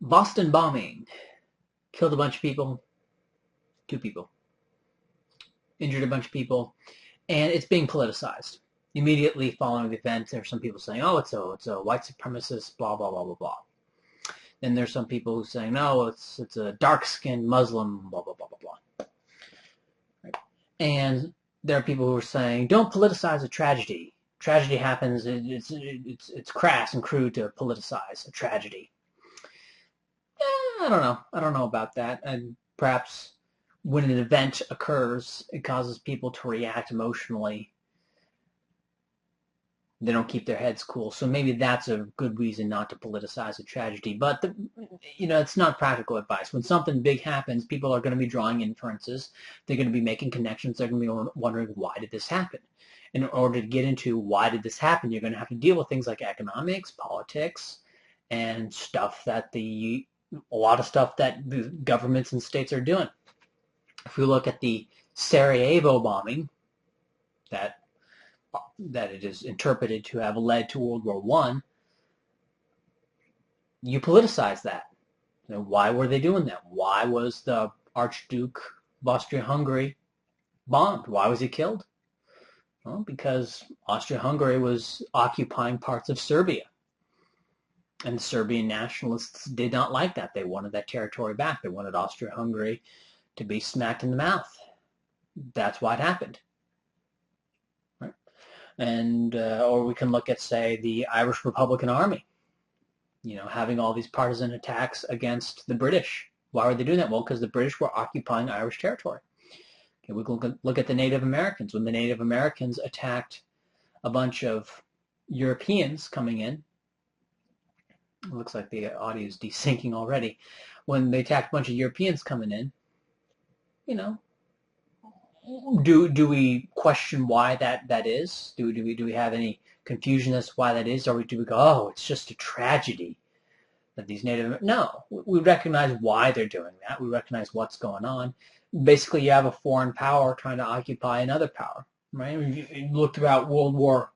Boston bombing killed a bunch of people, 2 people, injured a bunch of people, and it's being politicized. Immediately following the event, there are some people saying, "Oh, it's a white supremacist, blah blah blah blah blah." Then there's some people who say, "No, it's a dark-skinned Muslim, blah blah blah blah blah." Right? And there are people who are saying, "Don't politicize a tragedy. Tragedy happens. It's crass and crude to politicize a tragedy." I don't know. I don't know about that. And perhaps when an event occurs, it causes people to react emotionally. They don't keep their heads cool. So maybe that's a good reason not to politicize a tragedy. But, it's not practical advice. When something big happens, people are going to be drawing inferences. They're going to be making connections. They're going to be wondering, why did this happen? In order to get into why did this happen, you're going to have to deal with things like economics, politics, and a lot of stuff that the governments and states are doing. If we look at the Sarajevo bombing, that it is interpreted to have led to World War I, you politicize that. Why were they doing that? Why was the Archduke of Austria-Hungary bombed? Why was he killed? Well, because Austria-Hungary was occupying parts of Serbia. And the Serbian nationalists did not like that. They wanted that territory back. They wanted Austria-Hungary to be smacked in the mouth. That's why it happened. Right? And or we can look at, say, the Irish Republican Army, having all these partisan attacks against the British. Why were they doing that? Well, because the British were occupying Irish territory. Okay, we can look at the Native Americans. When the Native Americans attacked a bunch of Europeans coming in, it looks like the audio is desyncing already. When they attacked a bunch of Europeans coming in, do we question why that is? Do we have any confusion as to why that is, or do we go, oh, it's just a tragedy that these Native? No, we recognize why they're doing that. We recognize what's going on. Basically, you have a foreign power trying to occupy another power, right? You look throughout World War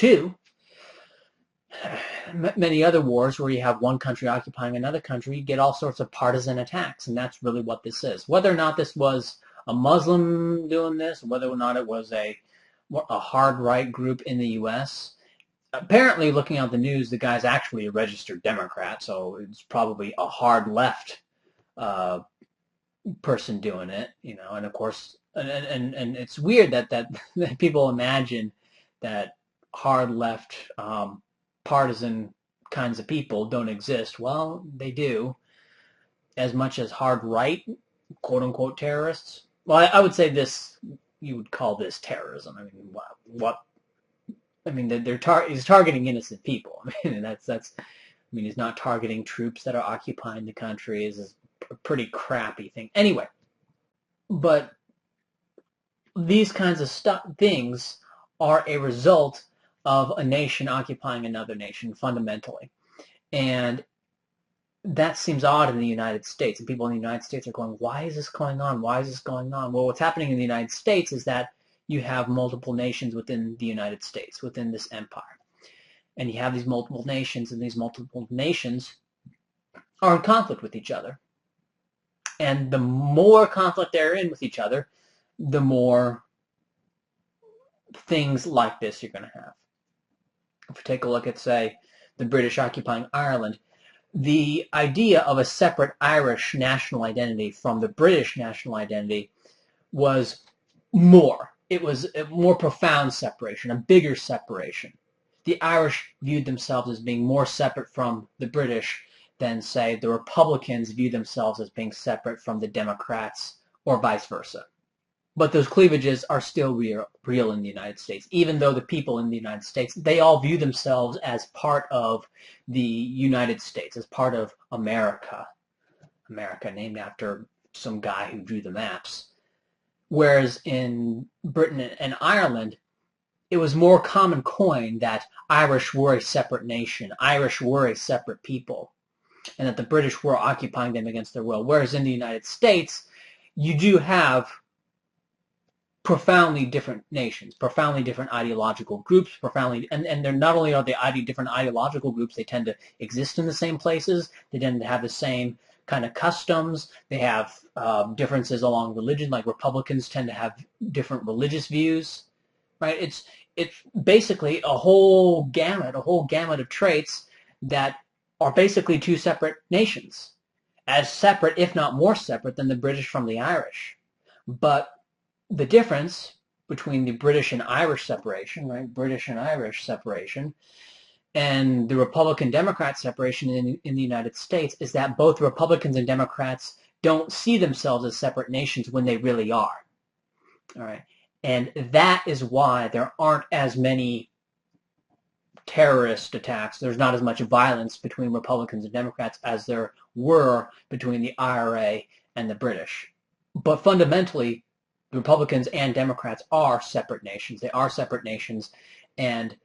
II, many other wars where you have one country occupying another country, you get all sorts of partisan attacks, and that's really what this is. Whether or not this was a Muslim doing this, whether or not it was a hard right group in the U.S., apparently, looking at the news, the guy's actually a registered Democrat, so it's probably a hard left person doing it, and of course, and it's weird that people imagine that hard left partisan kinds of people don't exist. Well, they do, as much as hard right, quote unquote, terrorists. Well, I would say this, you would call this terrorism. I mean, what? I mean, he's targeting innocent people. I mean, he's not targeting troops that are occupying the country. Is a pretty crappy thing. Anyway, but these kinds of things are a result of a nation occupying another nation fundamentally. And that seems odd in the United States. And people in the United States are going, why is this going on? Why is this going on? Well, what's happening in the United States is that you have multiple nations within the United States, within this empire. And you have these multiple nations, and these multiple nations are in conflict with each other. And the more conflict they're in with each other, the more things like this you're going to have. If we take a look at, say, the British occupying Ireland, the idea of a separate Irish national identity from the British national identity was more. It was a more profound separation, a bigger separation. The Irish viewed themselves as being more separate from the British than, say, the Republicans view themselves as being separate from the Democrats, or vice versa. But those cleavages are still real in the United States, even though the people in the United States, they all view themselves as part of the United States, as part of America. America, named after some guy who drew the maps. Whereas in Britain and Ireland, it was more common coin that Irish were a separate nation, Irish were a separate people, and that the British were occupying them against their will. Whereas in the United States, you do have profoundly different nations, profoundly different ideological groups, and they're not only are they different ideological groups, they tend to exist in the same places, they tend to have the same kind of customs, they have differences along religion, like Republicans tend to have different religious views, right? It's basically a whole gamut of traits that are basically two separate nations, as separate, if not more separate, than the British from the Irish. But the difference between the British and Irish separation, right, British and Irish separation, and the Republican-Democrat separation in the United States is that both Republicans and Democrats don't see themselves as separate nations when they really are. All right. And that is why there aren't as many terrorist attacks. There's not as much violence between Republicans and Democrats as there were between the IRA and the British. But fundamentally, Republicans and Democrats are separate nations. They are separate nations. And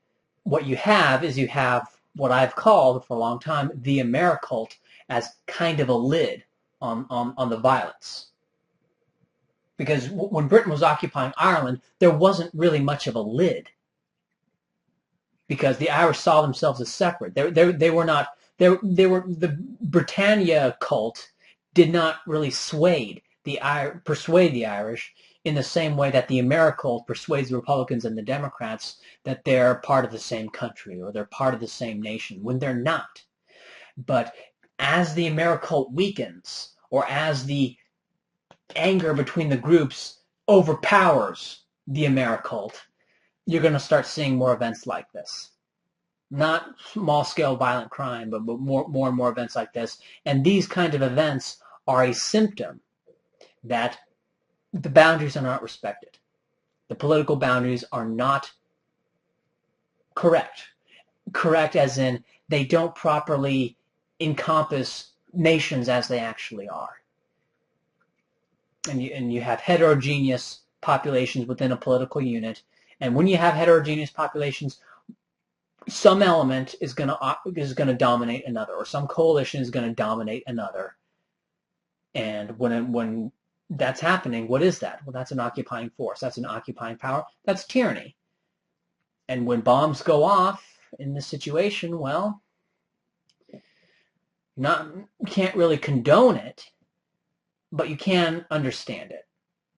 what you have is you have what I've called for a long time the Americult as kind of a lid on the violence. Because when Britain was occupying Ireland, there wasn't really much of a lid. Because the Irish saw themselves as separate. They were not. The Britannia cult did not really persuade the Irish in the same way that the Americult persuades the Republicans and the Democrats that they're part of the same country or they're part of the same nation when they're not. But as the Americult weakens, or as the anger between the groups overpowers the Americult, you're going to start seeing more events like this. Not small-scale violent crime, but more and more events like this. And these kind of events are a symptom that the boundaries are not respected. The political boundaries are not correct. Correct as in they don't properly encompass nations as they actually are. And you have heterogeneous populations within a political unit. And when you have heterogeneous populations, some element is going to dominate another, or some coalition is going to dominate another. And when that's happening, what is that? Well, that's an occupying force. That's an occupying power. That's tyranny. And when bombs go off in this situation, well, you can't really condone it, but you can understand it.